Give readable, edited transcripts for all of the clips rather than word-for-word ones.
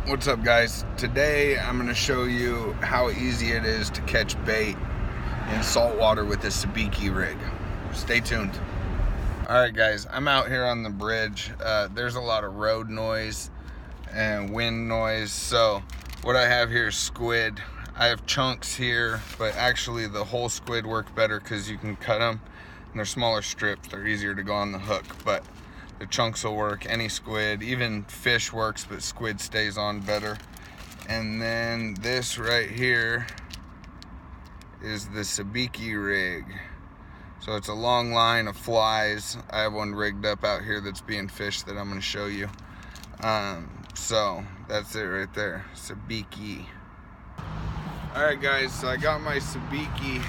What's up, guys? Today I'm going to show you how easy it is to catch bait in saltwater with a sabiki rig. Stay tuned. Alright guys, I'm out here on the bridge. There's a lot of road noise and wind noise, so what I have here is squid. I have chunks here, but actually the whole squid work better because you can cut them and they're smaller strips. They're easier to go on the hook, but the chunks will work. Any squid, even fish works, but squid stays on better. And then this right here is the sabiki rig. So it's a long line of flies. I have one rigged up out here that's being fished that I'm going to show you. So that's it right there, sabiki. Alright guys, so I got my sabiki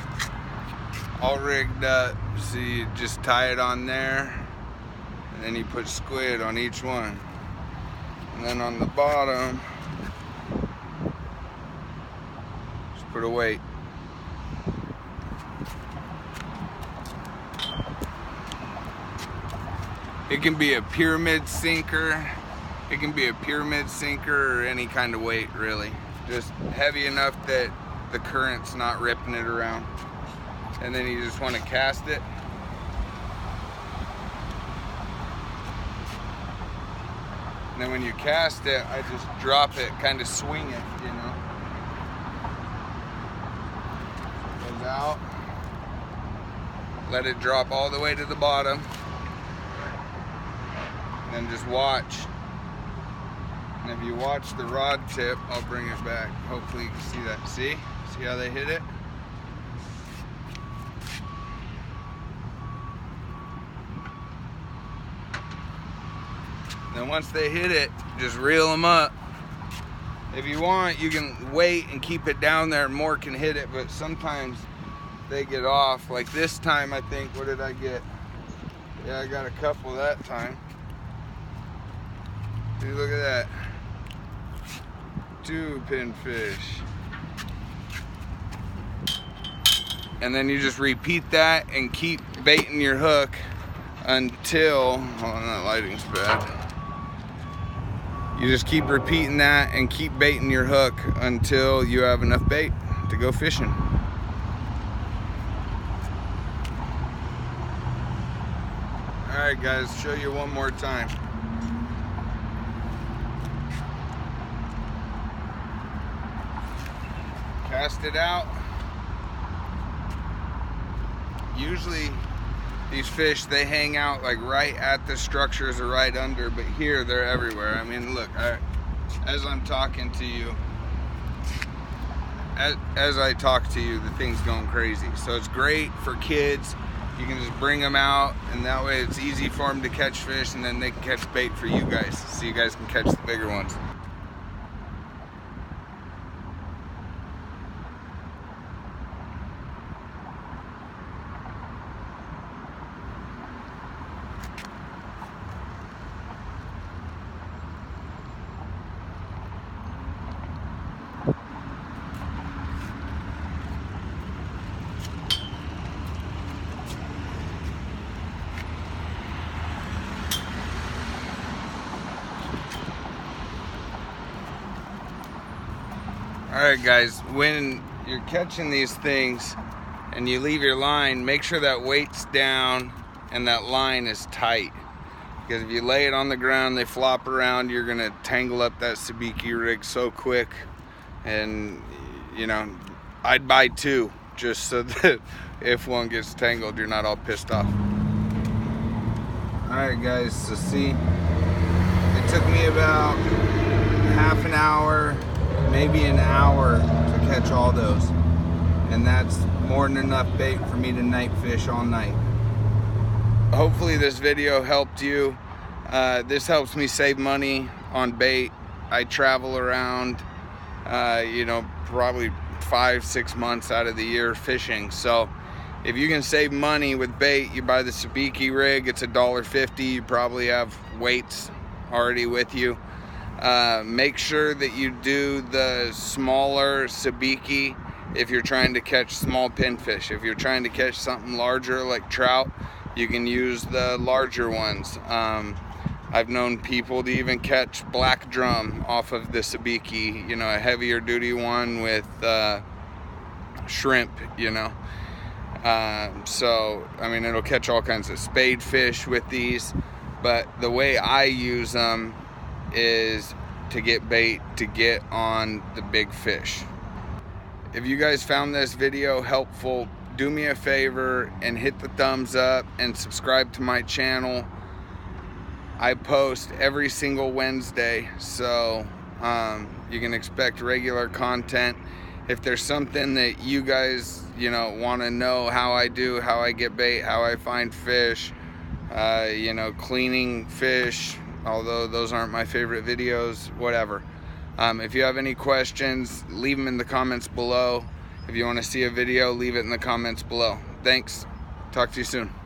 all rigged up. So you just tie it on there, and then you put squid on each one. And then on the bottom, just put a weight. It can be a pyramid sinker. It can be a pyramid sinker or any kind of weight, really. Just heavy enough that the current's not ripping it around. And then you just want to cast it. And then when you cast it, I just drop it, kind of swing it, you know. Goes out. Let it drop all the way to the bottom. And then just watch. And if you watch the rod tip, I'll bring it back. Hopefully you can see that. See? See how they hit it? Then once they hit it, just reel them up. If you want, you can wait and keep it down there and more can hit it, but sometimes they get off. Like this time, I think, what did I get? Yeah, I got a couple that time. See, look at that. 2 pinfish. And then you just repeat that and keep baiting your hook until, hold on, that lighting's bad. You just keep repeating that and keep baiting your hook until you have enough bait to go fishing. Alright guys, show you one more time. Cast it out. Usually these fish, they hang out like right at the structures or right under, but here they're everywhere. I mean, look, as I'm talking to you, as I talk to you, the thing's going crazy. So it's great for kids. You can just bring them out, and that way it's easy for them to catch fish, and then they can catch bait for you guys, so you guys can catch the bigger ones. Alright guys, when you're catching these things and you leave your line, make sure that weight's down and that line is tight. Because if you lay it on the ground, they flop around, you're going to tangle up that sabiki rig so quick. And, you know, I'd buy 2 just so that if one gets tangled, you're not all pissed off. Alright guys, so see, it took me about half an hour, maybe an hour to catch all those, and that's more than enough bait for me to night fish all night. Hopefully this video helped you. This helps me save money on bait. I travel around you know, probably 5-6 months out of the year fishing, so if you can save money with bait, you buy the sabiki rig. It's $1.50. You probably have weights already with you. Make sure that you do the smaller sabiki if you're trying to catch small pinfish. If you're trying to catch something larger like trout, you can use the larger ones. I've known people to even catch black drum off of the sabiki, you know, a heavier duty one with shrimp, you know. So, I mean, it'll catch all kinds of spade fish with these, but the way I use them is to get bait to get on the big fish. If you guys found this video helpful, do me a favor and hit the thumbs up and subscribe to my channel. I post every single Wednesday, so you can expect regular content. If there's something that you guys, you know, want to know how I do, how I get bait, how I find fish, you know, cleaning fish, although those aren't my favorite videos, whatever. If you have any questions, leave them in the comments below. If you want to see a video, leave it in the comments below. Thanks. Talk to you soon.